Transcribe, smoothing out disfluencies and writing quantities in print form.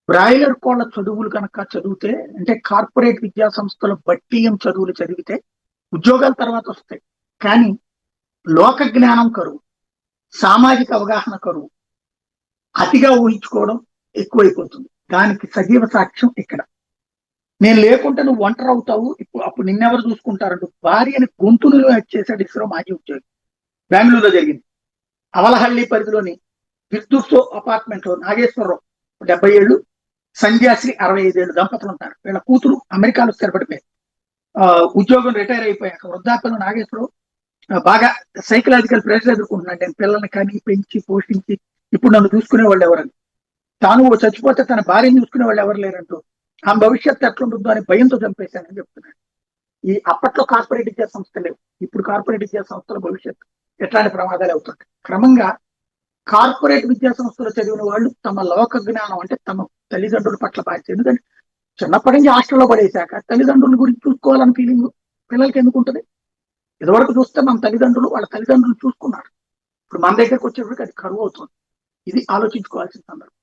Broiler కోళ్ల చదువులు కనుక చదివితే, అంటే కార్పొరేట్ విద్యా సంస్థల బట్టీయం చదువులు చదివితే ఉద్యోగాల తర్వాత వస్తాయి. కానీ లోక జ్ఞానం కరువు, సామాజిక అవగాహన కరువు, అతిగా ఊహించుకోవడం ఎక్కువైపోతుంది. దానికి సజీవ సాక్ష్యం ఇక్కడ. నేను లేకుంటే నువ్వు ఒంటరి అవుతావు, ఇప్పుడు అప్పుడు నిన్నెవరు చూసుకుంటారంటూ భార్యని గొంతును చేశాడు ఇస్రో మాజీ ఉద్యోగి. బెంగళూరులో జరిగింది. అవలహల్లి పరిధిలోని విద్యుత్సో అపార్ట్మెంట్ లో నాగేశ్వరరావు 70 ఏళ్ళు, సంధ్యాశ్రీ 65 ఏళ్ళు దంపతులు ఉంటారు. వీళ్ళ కూతురు అమెరికాలో స్థిరపడిపోయారు. ఉద్యోగం రిటైర్ అయిపోయాక వృద్ధాప్యంలో నాగేశ్వరరావు బాగా సైకలాజికల్ ప్రెషర్ ఎదుర్కొంటున్నాడు. నేను పిల్లల్ని కానీ పెంచి పోషించి ఇప్పుడు నన్ను చూసుకునే వాళ్ళు ఎవరని, తాను చచ్చిపోతే తన భార్యను చూసుకునే వాళ్ళు ఎవరు లేరంటూ, ఆ భవిష్యత్తు ఎట్లుంటుందో అని భయంతో చంపేశానని చెప్తున్నాడు. ఈ అప్పట్లో కార్పొరేట్ విద్యా సంస్థలు లేవు. ఇప్పుడు కార్పొరేట్ విద్యా సంస్థల భవిష్యత్తు ఎట్లాంటి ప్రమాదాలు అవుతుంటాయి. క్రమంగా కార్పొరేట్ విద్యా సంస్థలు చదివిన వాళ్ళు తమ లోక జ్ఞానం, అంటే తమ తల్లిదండ్రుల పట్ల బాధ్యత, ఎందుకంటే చిన్నప్పటి నుంచి హాస్టల్లో పడేశాక తల్లిదండ్రుల గురించి చూసుకోవాలని ఫీలింగ్ పిల్లలకి ఎందుకు ఉంటుంది? ఇదివరకు చూస్తే మన తల్లిదండ్రులు వాళ్ళ తల్లిదండ్రులు చూసుకున్నారు. ఇప్పుడు మన దగ్గరకు వచ్చేప్పటికి అది కరువు అవుతుంది. ఇది ఆలోచించుకోవాల్సిన సందర్భం.